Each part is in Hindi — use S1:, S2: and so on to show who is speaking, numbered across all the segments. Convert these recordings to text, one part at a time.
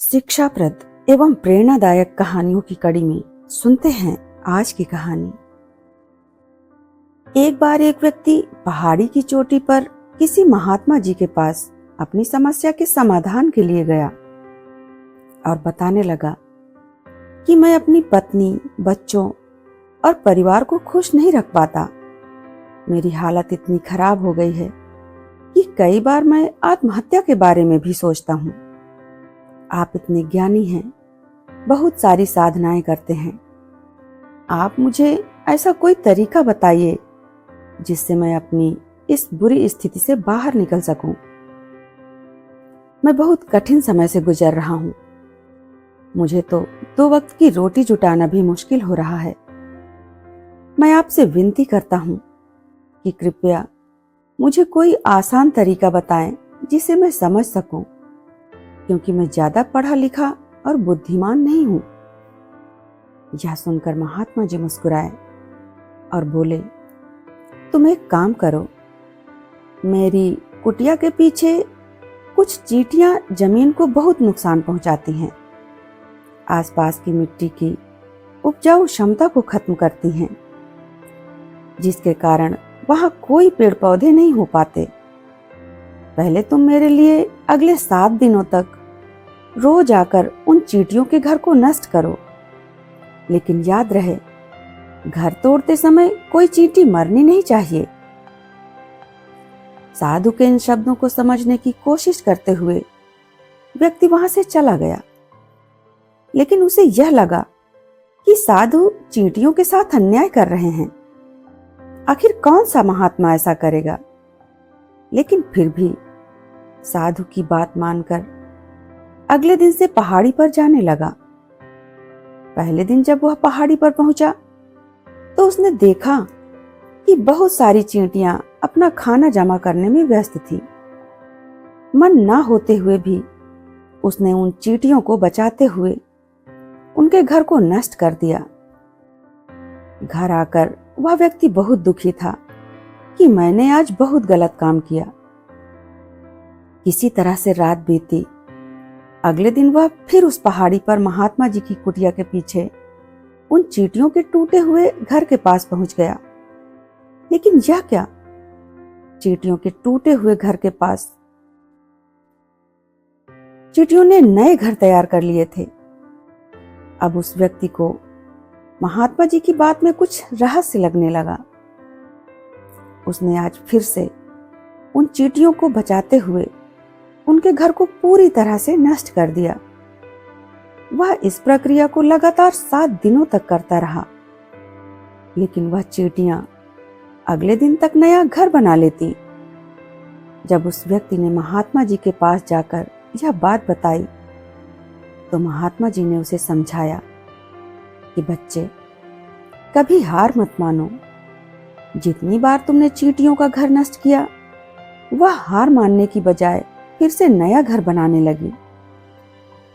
S1: शिक्षाप्रद एवं प्रेरणादायक कहानियों की कड़ी में सुनते हैं आज की कहानी। एक बार एक व्यक्ति पहाड़ी की चोटी पर किसी महात्मा जी के पास अपनी समस्या के समाधान के लिए गया और बताने लगा कि मैं अपनी पत्नी, बच्चों और परिवार को खुश नहीं रख पाता। मेरी हालत इतनी खराब हो गई है कि कई बार मैं आत्महत्या के बारे में भी सोचता हूँ। आप इतने ज्ञानी हैं, बहुत सारी साधनाएं करते हैं। आप मुझे ऐसा कोई तरीका बताइए जिससे मैं अपनी इस बुरी स्थिति से बाहर निकल सकूं। मैं बहुत कठिन समय से गुजर रहा हूं। मुझे तो 2 वक्त की रोटी जुटाना भी मुश्किल हो रहा है। मैं आपसे विनती करता हूं कि कृपया मुझे कोई आसान तरीका बताएं जिसे मैं समझ सकूं, क्योंकि मैं ज्यादा पढ़ा लिखा और बुद्धिमान नहीं हूं। यह सुनकर महात्मा जी मुस्कुराए और बोले, तुम एक काम करो, मेरी कुटिया के पीछे कुछ चींटियां जमीन को बहुत नुकसान पहुंचाती हैं। आसपास की मिट्टी की उपजाऊ क्षमता को खत्म करती हैं, जिसके कारण वहां कोई पेड़ पौधे नहीं हो पाते। पहले तुम मेरे लिए अगले 7 दिनों तक रोज आकर उन चींटियों के घर को नष्ट करो, लेकिन याद रहे, घर तोड़ते समय कोई चींटी मरनी नहीं चाहिए। साधु के इन शब्दों को समझने की कोशिश करते हुए व्यक्ति वहां से चला गया, लेकिन उसे यह लगा कि साधु चींटियों के साथ अन्याय कर रहे हैं। आखिर कौन सा महात्मा ऐसा करेगा? लेकिन फिर भी साधु की बात मानकर अगले दिन से पहाड़ी पर जाने लगा। पहले दिन जब वह पहाड़ी पर पहुंचा तो उसने देखा कि बहुत सारी चींटियां अपना खाना जमा करने में व्यस्त थी। मन ना होते हुए भी उसने उन चींटियों को बचाते हुए उनके घर को नष्ट कर दिया। घर आकर वह व्यक्ति बहुत दुखी था कि मैंने आज बहुत गलत काम किया। किसी तरह से रात बीती। अगले दिन वह फिर उस पहाड़ी पर महात्मा जी की कुटिया के पीछे उन चींटियों के टूटे हुए घर के पास पहुंच गया। लेकिन यह क्या, चींटियों के टूटे हुए घर के पास चींटियों ने नए घर तैयार कर लिए थे। अब उस व्यक्ति को महात्मा जी की बात में कुछ रहस्य लगने लगा। उसने आज फिर से उन चींटियों को बचाते हुए उनके घर को पूरी तरह से नष्ट कर दिया। वह इस प्रक्रिया को लगातार 7 दिनों तक करता रहा, लेकिन वह चींटियां अगले दिन तक नया घर बना लेती। जब उस व्यक्ति ने महात्मा जी के पास जाकर यह बात बताई तो महात्मा जी ने उसे समझाया कि बच्चे, कभी हार मत मानो। जितनी बार तुमने चींटियों का घर नष्ट किया, वह हार मानने की बजाय फिर से नया घर बनाने लगी।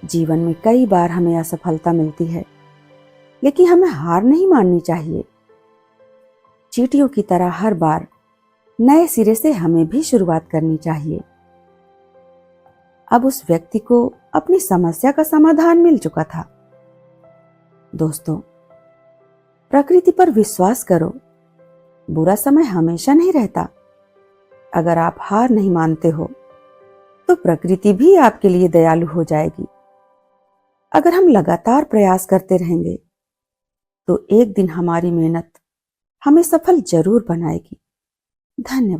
S1: जीवन में कई बार हमें असफलता मिलती है, लेकिन हमें हार नहीं माननी चाहिए। चींटियों की तरह हर बार नए सिरे से हमें भी शुरुआत करनी चाहिए। अब उस व्यक्ति को अपनी समस्या का समाधान मिल चुका था। दोस्तों, प्रकृति पर विश्वास करो। बुरा समय हमेशा नहीं रहता। अगर आप हार नहीं मानते हो तो प्रकृति भी आपके लिए दयालु हो जाएगी। अगर हम लगातार प्रयास करते रहेंगे तो एक दिन हमारी मेहनत हमें सफल जरूर बनाएगी। धन्यवाद।